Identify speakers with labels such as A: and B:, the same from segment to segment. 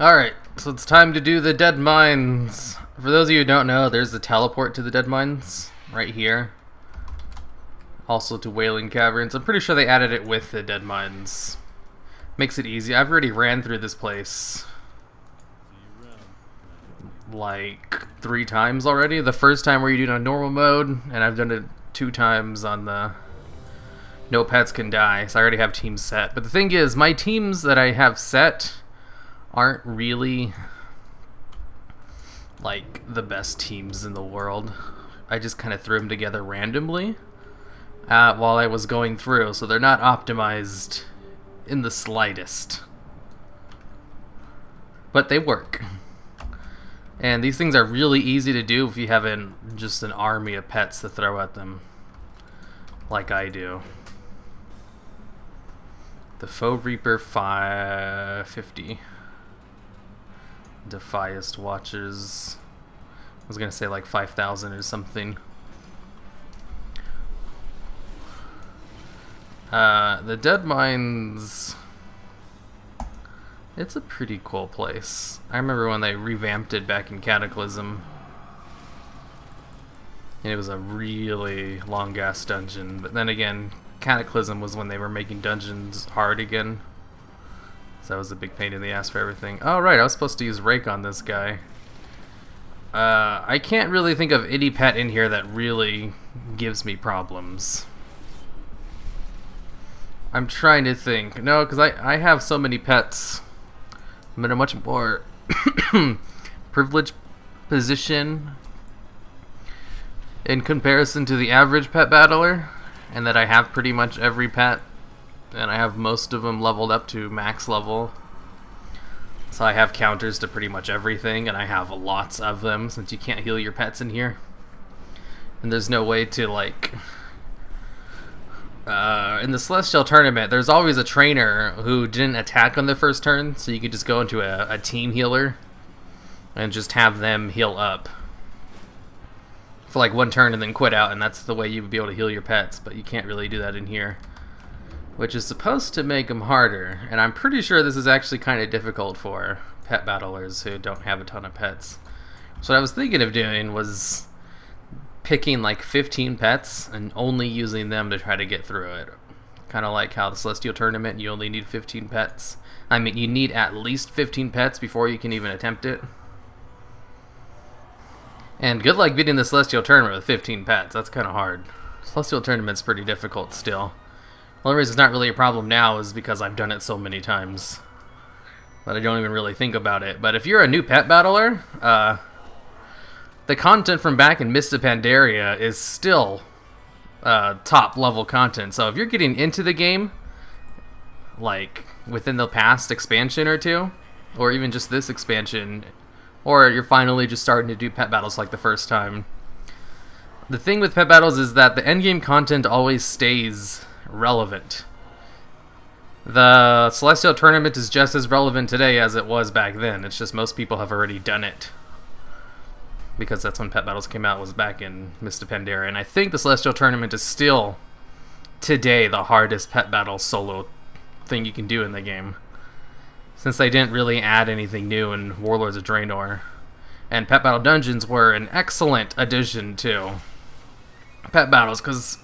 A: Alright, so it's time to do the dead mines. For those of you who don't know, there's the teleport to the dead mines right here. Also to Wailing Caverns. I'm pretty sure they added it with the dead mines. Makes it easy. I've already ran through this place like 3 times already. The first time where you do it on normal mode, and I've done it 2 times on the no pets can die, so I already have teams set. But the thing is, my teams that I have set aren't really like the best teams in the world. I just kind of threw them together randomly while I was going through, so they're not optimized in the slightest. But they work. And these things are really easy to do if you have just an army of pets to throw at them, like I do. The Faux Reaper 550. Defiest Watchers. I was gonna say like 5,000 or something. The Dead Mines. It's a pretty cool place. I remember when they revamped it back in Cataclysm. And it was a really long ass dungeon. But then again, Cataclysm was when they were making dungeons hard again. So that was a big pain in the ass for everything. Oh right, I was supposed to use Rake on this guy. I can't really think of any pet in here that really gives me problems. I'm trying to think. No, because I have so many pets. I'm in a much more privileged position in comparison to the average pet battler, and that I have pretty much every pet, and I have most of them leveled up to max level. So I have counters to pretty much everything, and I have lots of them since you can't heal your pets in here. And there's no way to, like... in the Celestial Tournament, there's always a trainer who didn't attack on the first turn, so you could just go into a team healer and just have them heal up for like 1 turn and then quit out, and that's the way you would be able to heal your pets, but you can't really do that in here, which is supposed to make them harder. And I'm pretty sure this is actually kind of difficult for pet battlers who don't have a ton of pets. So what I was thinking of doing was picking like 15 pets and only using them to try to get through it. Kind of like how the Celestial Tournament, you only need 15 pets. I mean, you need at least 15 pets before you can even attempt it. And good luck beating the Celestial Tournament with 15 pets. That's kind of hard. Celestial Tournament's pretty difficult still. The only reason it's not really a problem now is because I've done it so many times that I don't even really think about it. But if you're a new pet battler, the content from back in Mists of Pandaria is still top level content. So if you're getting into the game, like within the past expansion or 2, or even just this expansion, or you're finally just starting to do pet battles like the first time, the thing with pet battles is that the endgame content always stays relevant. The Celestial Tournament is just as relevant today as it was back then. It's just most people have already done it, because that's when pet battles came out, was back in Mists of Pandaria. And I think the Celestial Tournament is still today the hardest pet battle solo thing you can do in the game, since they didn't really add anything new in Warlords of Draenor. And pet battle dungeons were an excellent addition to pet battles, because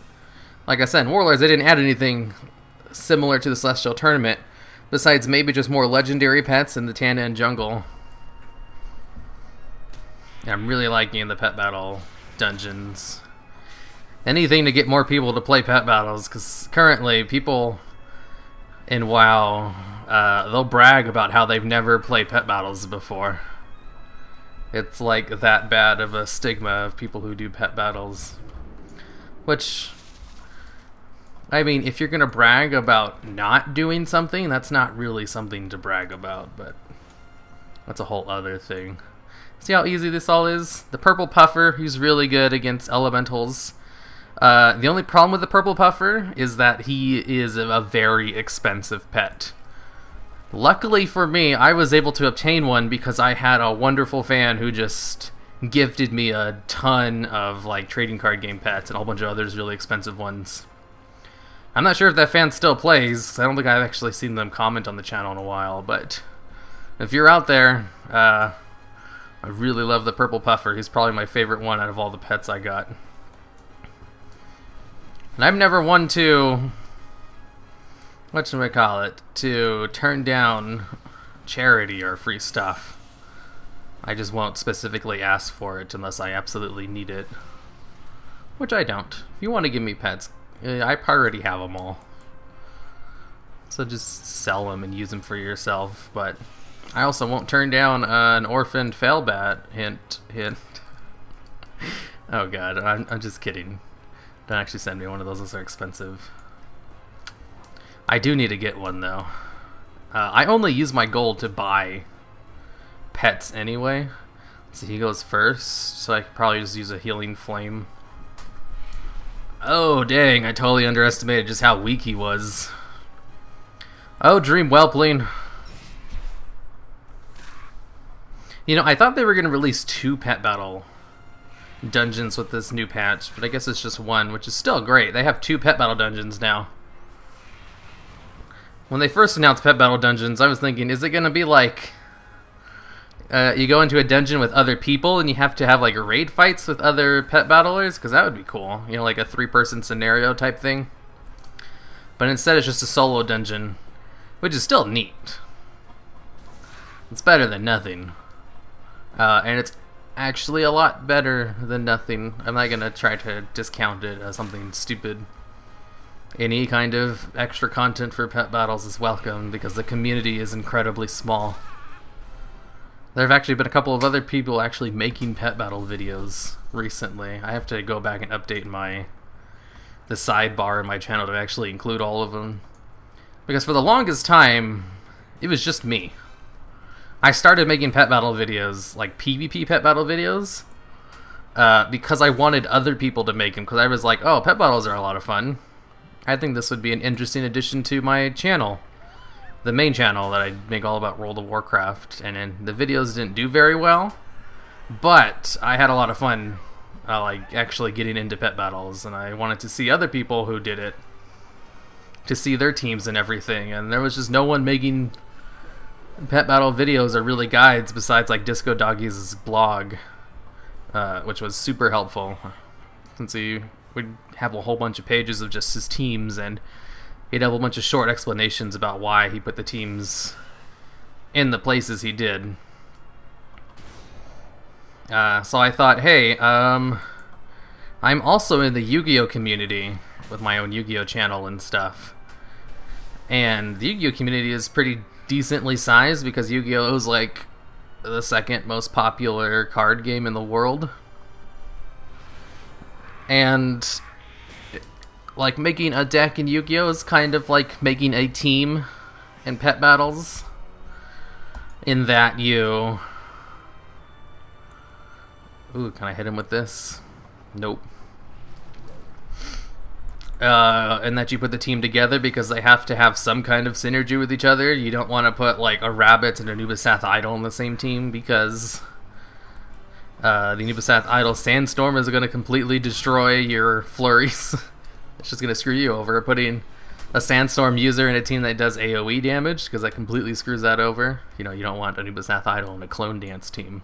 A: like I said, in Warlords they didn't add anything similar to the Celestial Tournament, besides maybe just more legendary pets in the Tana and Jungle. I'm really liking the pet battle dungeons. Anything to get more people to play pet battles, because currently people in WoW, they'll brag about how they've never played pet battles before. It's like that bad of a stigma of people who do pet battles. Which, I mean, if you're gonna brag about not doing something, that's not really something to brag about, but that's a whole other thing. See how easy this all is? The Purple Puffer, he's really good against elementals. The only problem with the Purple Puffer is that he is a very expensive pet. Luckily for me, I was able to obtain one because I had a wonderful fan who just gifted me a ton of like trading card game pets and a whole bunch of others really expensive ones. I'm not sure if that fan still plays, 'cause I don't think I've actually seen them comment on the channel in a while, but If you're out there, I really love the purple puffer. He's probably my favorite one out of all the pets I got. And I've never one to, whatchamacallit, to turn down charity or free stuff. I just won't specifically ask for it unless I absolutely need it. Which I don't. If you want to give me pets, I already have them all. So just sell them and use them for yourself. But I also won't turn down an orphaned failbat. Hint, hint. Oh god, I'm just kidding. Don't actually send me one of those are expensive. I do need to get one though. I only use my gold to buy pets anyway. So he goes first, so I could probably just use a healing flame. Oh dang, I totally underestimated just how weak he was. Oh, dream whelpling. You know, I thought they were going to release 2 pet battle dungeons with this new patch, but I guess it's just 1, which is still great. They have 2 pet battle dungeons now. When they first announced pet battle dungeons, I was thinking, is it going to be like you go into a dungeon with other people and you have to have like raid fights with other pet battlers? Because that would be cool. You know, like a 3-person scenario type thing. But instead it's just a solo dungeon, which is still neat. It's better than nothing. And it's actually a lot better than nothing. I'm not going to try to discount it as something stupid. Any kind of extra content for pet battles is welcome because the community is incredibly small. There have actually been a couple of other people actually making pet battle videos recently. I have to go back and update the sidebar in my channel to actually include all of them. Because for the longest time, it was just me. I started making pet battle videos, like PvP pet battle videos, because I wanted other people to make them. Because I was like, oh, pet battles are a lot of fun. I think this would be an interesting addition to my channel. The main channel that I make all about World of Warcraft. And then the videos didn't do very well. But I had a lot of fun like actually getting into pet battles. And I wanted to see other people who did it. To see their teams and everything. And there was just no one making pet battle videos or really guides besides like Disco Doggy's blog. Which was super helpful. Since he would have a whole bunch of pages of just his teams, and he'd have a bunch of short explanations about why he put the teams in the places he did. So I thought, hey, I'm also in the Yu-Gi-Oh community with my own Yu-Gi-Oh channel and stuff. And the Yu-Gi-Oh community is pretty decently sized because Yu-Gi-Oh is like the 2nd most popular card game in the world. And like making a deck in Yu-Gi-Oh is kind of like making a team in pet battles, in that you... Ooh, can I hit him with this? Nope. And that you put the team together because they have to have some kind of synergy with each other. You don't want to put like a rabbit and a Nubasath idol in the same team because the Nubasath idol Sandstorm is going to completely destroy your flurries. It's just going to screw you over. Putting a Sandstorm user in a team that does AoE damage, because that completely screws that over. You know, you don't want a Nubasath idol in a Clone Dance team.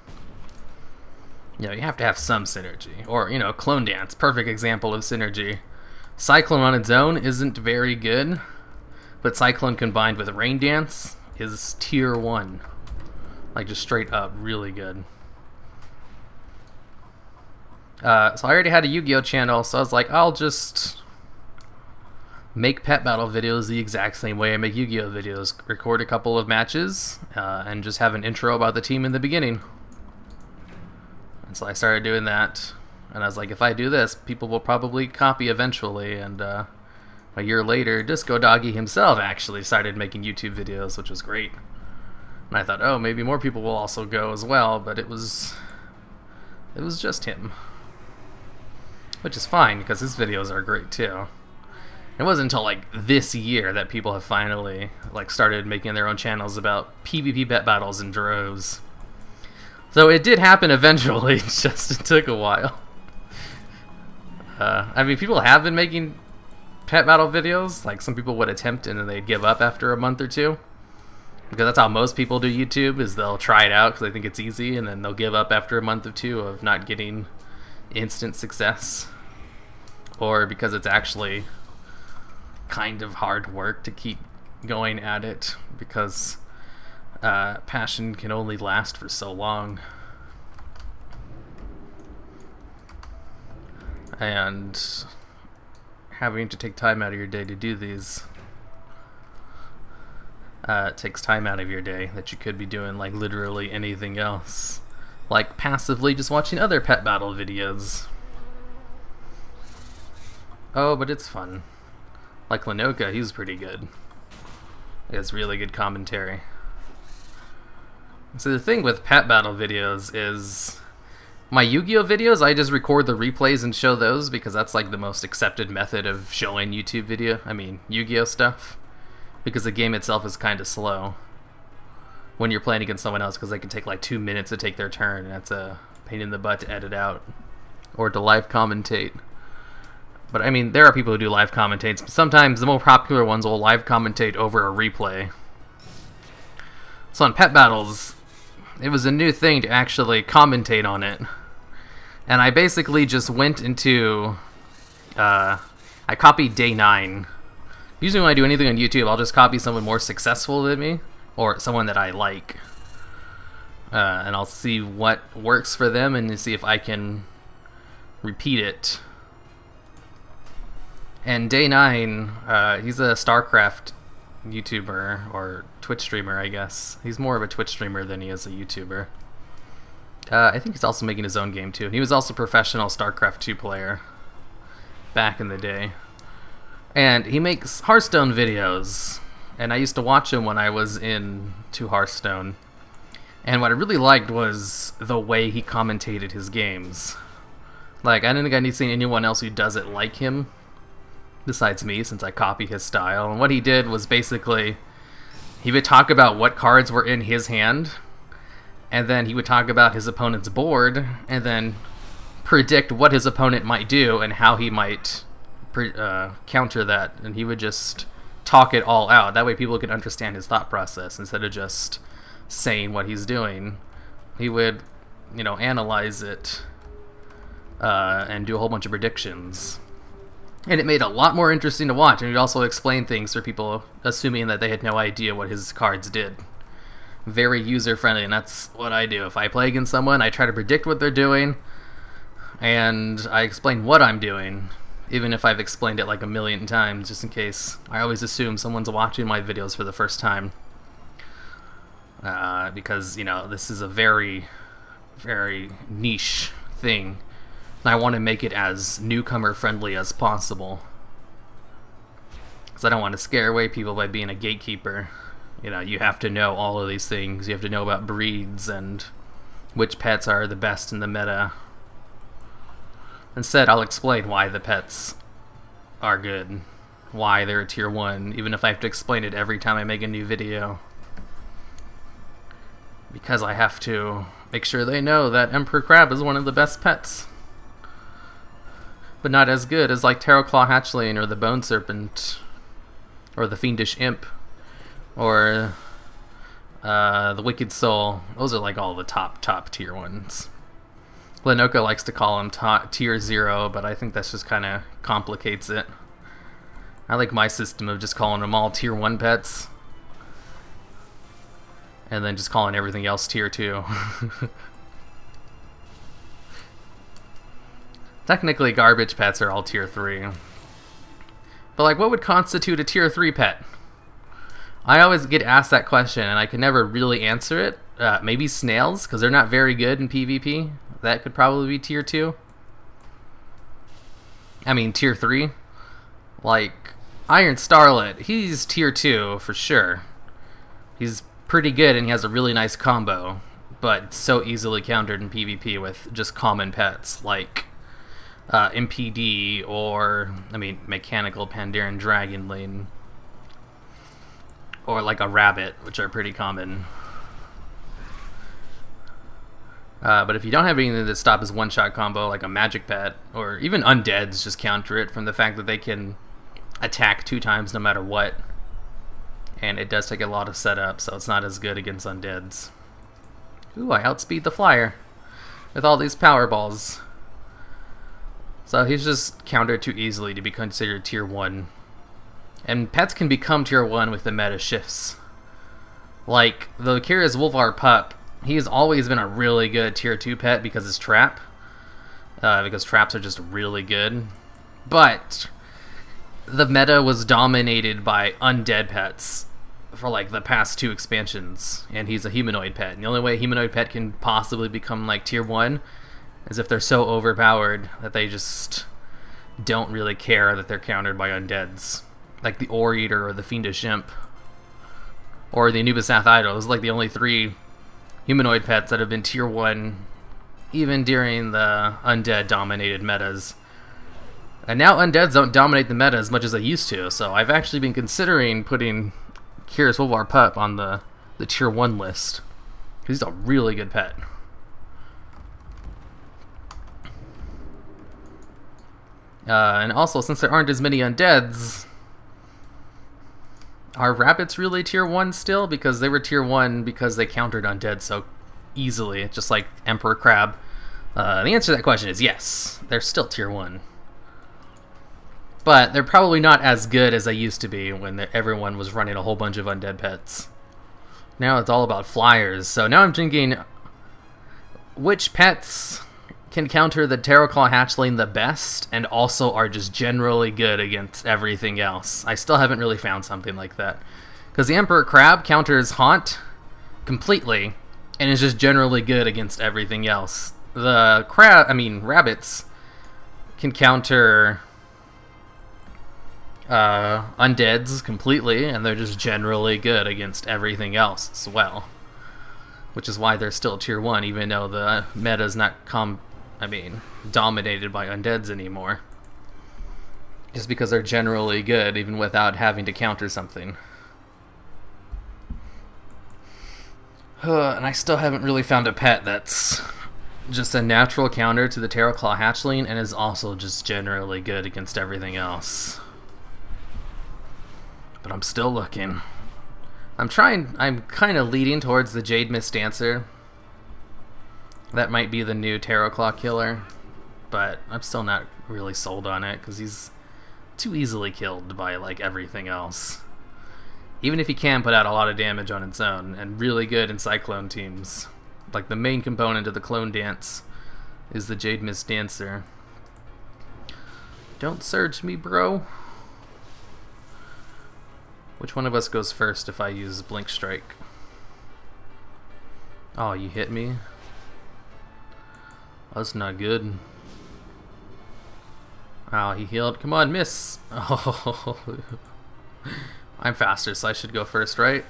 A: You know, you have to have some synergy. Or, you know, Clone Dance, perfect example of synergy. Cyclone on its own isn't very good, but Cyclone combined with Rain Dance is tier 1. Like, just straight up really good. So I already had a Yu-Gi-Oh channel, so I was like, I'll just make pet battle videos the exact same way I make Yu-Gi-Oh videos. Record a couple of matches, and just have an intro about the team in the beginning. And so I started doing that. And I was like, if I do this, people will probably copy eventually. And a year later, Disco Doggy himself actually started making YouTube videos, which was great. And I thought, oh, maybe more people will also go as well, but it was just him. Which is fine, because his videos are great too. It wasn't until like this year that people have finally like started making their own channels about PvP pet battles in droves. So it did happen eventually, it just took a while. I mean, people have been making pet battle videos. Like, some people would attempt and then they'd give up after a month or two. Because that's how most people do YouTube, is they'll try it out because they think it's easy, and then they'll give up after a month or two of not getting instant success. Or because it's actually kind of hard work to keep going at it, because passion can only last for so long. And having to take time out of your day to do these takes time out of your day that you could be doing like literally anything else, like passively just watching other pet battle videos. Oh, but it's fun. Like Lenoka, he's pretty good. He has really good commentary. So the thing with pet battle videos is, my Yu-Gi-Oh videos, I just record the replays and show those because that's like the most accepted method of showing YouTube video. I mean, Yu-Gi-Oh stuff. Because the game itself is kind of slow when you're playing against someone else, because they can take like 2 minutes to take their turn, and that's a pain in the butt to edit out or to live commentate. But I mean, there are people who do live commentates, but sometimes the more popular ones will live commentate over a replay. So on Pet Battles, it was a new thing to actually commentate on it. And I basically just went into, I copied day 9. Usually when I do anything on YouTube, I'll just copy someone more successful than me, or someone that I like. And I'll see what works for them and see if I can repeat it. And day 9, he's a StarCraft YouTuber, or Twitch streamer, I guess. He's more of a Twitch streamer than he is a YouTuber. I think he's also making his own game too. And he was also a professional StarCraft 2 player back in the day. And he makes Hearthstone videos, and I used to watch him when I was into Hearthstone. And what I really liked was the way he commentated his games. Like, I don't think I need to see anyone else who does it like him, besides me, since I copy his style. And what he did was basically, he would talk about what cards were in his hand, and then he would talk about his opponent's board, and then predict what his opponent might do and how he might counter that. And he would just talk it all out. That way people could understand his thought process instead of just saying what he's doing. He would, you know, analyze it and do a whole bunch of predictions. And it made it a lot more interesting to watch, and he'd also explain things for people assuming that they had no idea what his cards did. Very user-friendly, and that's what I do. If I play against someone, I try to predict what they're doing, and I explain what I'm doing, even if I've explained it like a million times, just in case. I always assume someone's watching my videos for the first time. Because, you know, this is a very, very niche thing. And I want to make it as newcomer-friendly as possible. Because I don't want to scare away people by being a gatekeeper. You know, you have to know all of these things. You have to know about breeds and which pets are the best in the meta. Instead, I'll explain why the pets are good. Why they're a tier 1, even if I have to explain it every time I make a new video. Because I have to make sure they know that Emperor Crab is one of the best pets. But not as good as like Tarot Claw Hatchling or the Bone Serpent or the Fiendish Imp or the Wicked Soul. Those are like all the top tier ones. Lenoka likes to call them tier 0, but I think that's just kind of complicates it. I like my system of just calling them all tier 1 pets and then just calling everything else tier 2. Technically, garbage pets are all tier 3. But like, what would constitute a tier 3 pet? I always get asked that question, and I can never really answer it. Maybe snails, because they're not very good in PvP. That could probably be tier 2. I mean, tier 3. Like, Iron Starlet, he's tier 2 for sure. He's pretty good, and he has a really nice combo, but so easily countered in PvP with just common pets, like MPD, or, I mean, Mechanical Pandaren Dragonlane, or like a Rabbit, which are pretty common. But if you don't have anything to stop his one-shot combo, like a Magic Pet, or even Undeads just counter it from the fact that they can attack 2 times no matter what, and it does take a lot of setup, so it's not as good against undeads. Ooh, I outspeed the flyer with all these power balls. So he's just countered too easily to be considered tier 1. And pets can become tier 1 with the meta shifts. Like, the Kira's Wolvar pup, he's always been a really good tier 2 pet because his trap. Because traps are just really good. But the meta was dominated by undead pets for like the past 2 expansions, and he's a humanoid pet. And the only way a humanoid pet can possibly become like tier 1 is if they're so overpowered that they just don't really care that they're countered by undeads. Like the Ore Eater or the Fiendish Imp or the Anubisath Idol. Those are like the only 3 humanoid pets that have been tier 1 even during the undead dominated metas. And now undeads don't dominate the meta as much as they used to, so I've actually been considering putting Kira's Wolvar pup on the tier 1 list. He's a really good pet. And also, since there aren't as many undeads, are rabbits really tier 1 still? Because they were tier 1 because they countered undead so easily, just like Emperor Crab. The answer to that question is yes, they're still tier 1. But they're probably not as good as they used to be when everyone was running a whole bunch of undead pets. Now it's all about flyers. So now I'm thinking, which pets can counter the Terraclaw hatchling the best and also are just generally good against everything else? I still haven't really found something like that. Because the Emperor Crab counters Haunt completely and is just generally good against everything else. The rabbits can counter undeads completely, and they're just generally good against everything else as well. Which is why they're still tier 1, even though the meta's not dominated by undeads anymore. Just because they're generally good, even without having to counter something. And I still haven't really found a pet that's just a natural counter to the Terraclaw hatchling and is also just generally good against everything else. But I'm still looking. I'm kind of leading towards the Jade Mist Dancer. That might be the new Terraclaw killer, but I'm still not really sold on it because he's too easily killed by like everything else. Even if he can put out a lot of damage on its own, and really good in Cyclone teams. Like the main component of the clone dance is the Jade Mist Dancer. Don't surge me, bro. Which one of us goes first if I use Blink Strike? Oh, you hit me? That's not good. Oh, he healed. Come on, miss! Oh, I'm faster, so I should go first, right?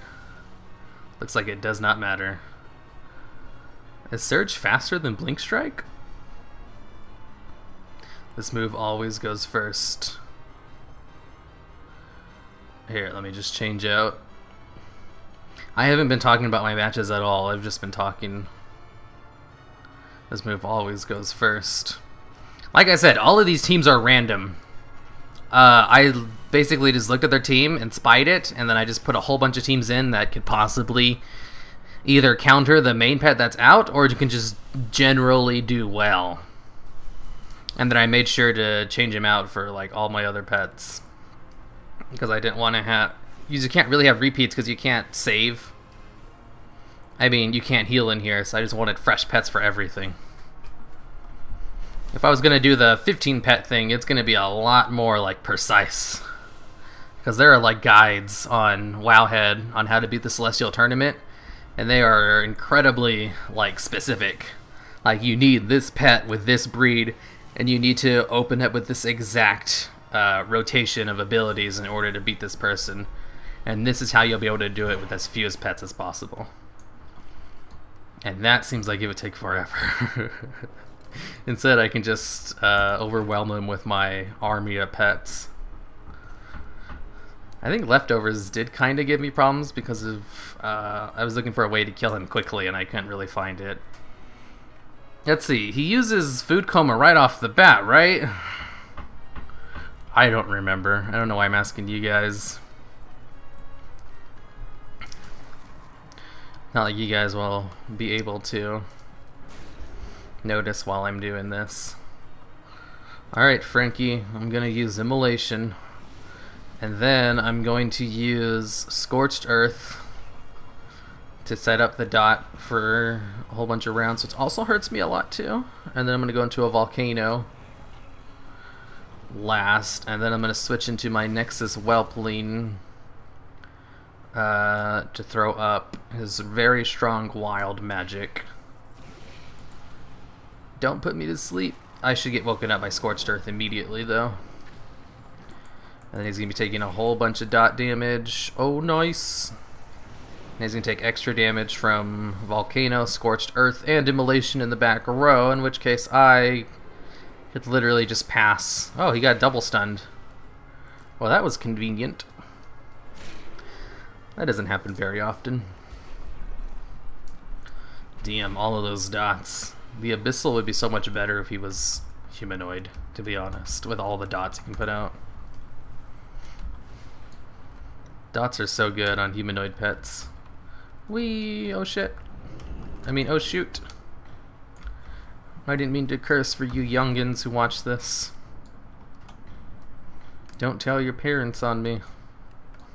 A: Looks like it does not matter. Is Surge faster than Blink Strike? This move always goes first. Here, let me just change out. I haven't been talking about my matches at all. I've just been talking. This move always goes first. Like I said, all of these teams are random. I basically just looked at their team and spied it, and then I just put a whole bunch of teams in that could possibly either counter the main pet that's out, or you can just generally do well. And then I made sure to change him out for like all my other pets. Because I didn't want to have... You can't really have repeats because you can't save. I mean, you can't heal in here, so I just wanted fresh pets for everything. If I was going to do the 15 pet thing, it's going to be a lot more like precise. Because there are like guides on Wowhead on how to beat the Celestial Tournament, and they are incredibly like specific. Like you need this pet with this breed, and you need to open it with this exact rotation of abilities in order to beat this person. And this is how you'll be able to do it with as few as pets as possible. And that seems like it would take forever. Instead, I can just overwhelm them with my army of pets. I think Leftovers did kind of give me problems because of I was looking for a way to kill him quickly and I couldn't really find it. Let's see, he uses Food Coma right off the bat, right? I don't remember. I don't know why I'm asking you guys. Not like you guys will be able to notice while I'm doing this. Alright, Frankie, I'm going to use Immolation. And then I'm going to use Scorched Earth to set up the dot for a whole bunch of rounds, which also hurts me a lot too. And then I'm going to go into a Volcano last, and then I'm going to switch into my Nexus Whelpling to throw up his very strong wild magic. Don't put me to sleep. I should get woken up by Scorched Earth immediately though. And then he's going to be taking a whole bunch of dot damage. Oh, nice. And he's going to take extra damage from Volcano, Scorched Earth, and Immolation in the back row, in which case I could literally just pass. Oh, he got double stunned. Well, that was convenient. That doesn't happen very often. Damn, all of those dots. The Abyssal would be so much better if he was humanoid, to be honest, with all the dots he can put out. Dots are so good on humanoid pets. Whee! Oh shit. I mean, oh shoot. I didn't mean to curse for you youngins who watch this. Don't tell your parents on me.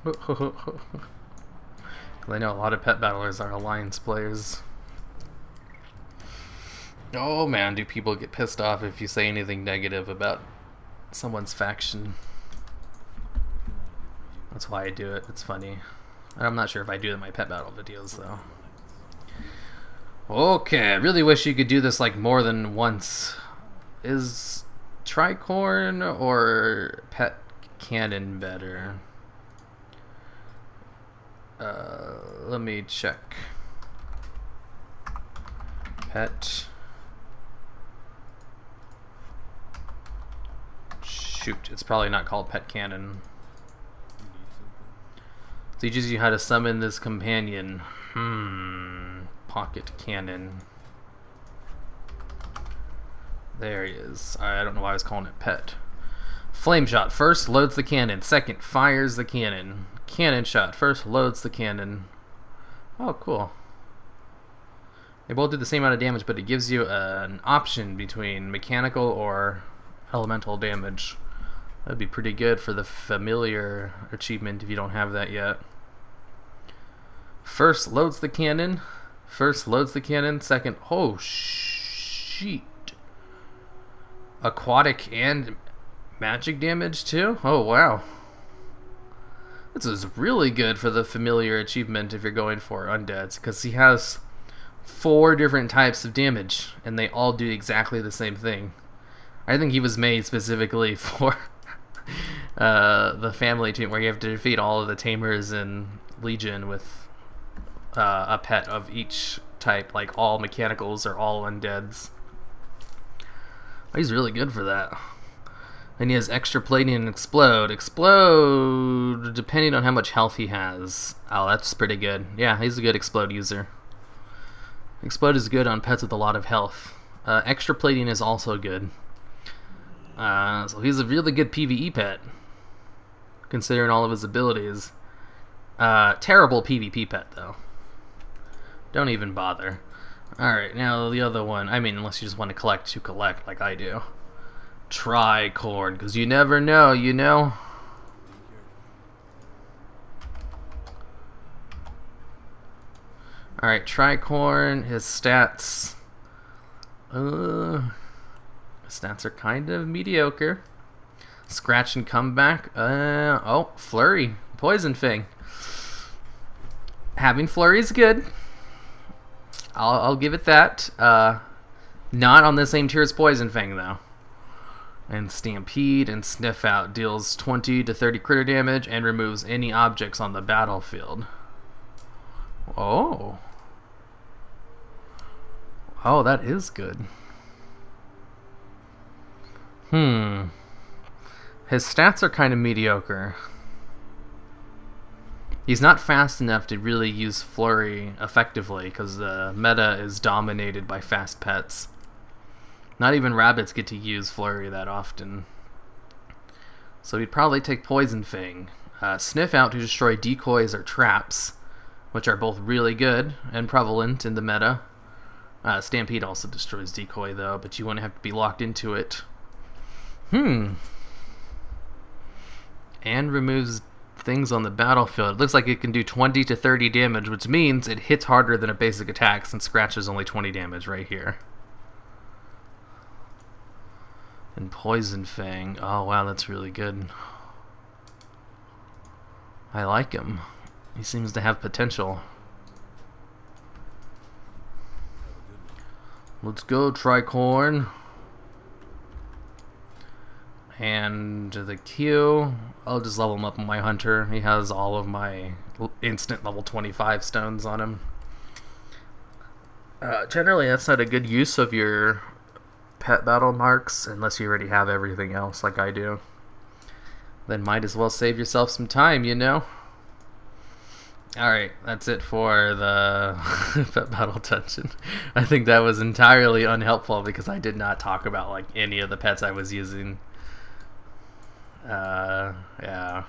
A: I know a lot of pet battlers are alliance players. Oh man, do people get pissed off if you say anything negative about someone's faction. That's why I do it. It's funny. I'm not sure if I do it in my pet battle videos though. Okay, I really wish you could do this like more than once. Is Tricorn or Pet Cannon better? Let me check. Pet. Shoot, it's probably not called Pet Cannon. Teaches you how to summon this companion. Pocket Cannon. There he is. I don't know why I was calling it Pet. Flame Shot. First loads the cannon. Second fires the cannon. Cannon Shot. First loads the cannon. Oh, cool. They both do the same amount of damage, but it gives you an option between mechanical or elemental damage. That'd be pretty good for the familiar achievement if you don't have that yet. First loads the cannon. First loads the cannon. Second, oh shit. Aquatic and magic damage too? Oh wow. This is really good for the familiar achievement if you're going for undeads, because he has 4 different types of damage and they all do exactly the same thing. I think he was made specifically for the family team where you have to defeat all of the tamers in Legion with a pet of each type, like all mechanicals or all undeads. He's really good for that. Then he has extra plating and explode. Explode, depending on how much health he has. Oh, that's pretty good. Yeah, he's a good explode user. Explode is good on pets with a lot of health. Extra plating is also good. So he's a really good PvE pet, considering all of his abilities. Terrible PvP pet, though. Don't even bother. Alright, now the other one. I mean, unless you just want to collect like I do. Tricorn, because you never know, you know? Alright, Tricorn, his stats. Stats are kind of mediocre. Scratch and comeback. Oh, Flurry. Poison Fang. Having Flurry is good. I'll give it that. Not on the same tier as Poison Fang, though. And Stampede and Sniff Out deals 20 to 30 critter damage and removes any objects on the battlefield. Oh. Oh, that is good. His stats are kind of mediocre. He's not fast enough to really use Flurry effectively because the meta is dominated by fast pets. Not even rabbits get to use Flurry that often. So he'd probably take Poison Fang. Sniff Out to destroy decoys or traps. which are both really good and prevalent in the meta. Stampede also destroys decoy though, but you wouldn't have to be locked into it. And removes things on the battlefield. It looks like it can do 20 to 30 damage, which means it hits harder than a basic attack since Scratch is only 20 damage right here. And Poison Fang. Oh wow, that's really good. I like him. He seems to have potential. Let's go, Tricorn. And the Q, I'll just level him up on my Hunter. He has all of my instant level 25 stones on him. Generally, that's not a good use of your pet battle marks unless you already have everything else like I do. Then might as well save yourself some time, you know? Alright, that's it for the pet battle dungeon. I think that was entirely unhelpful because I did not talk about like any of the pets I was using. Yeah.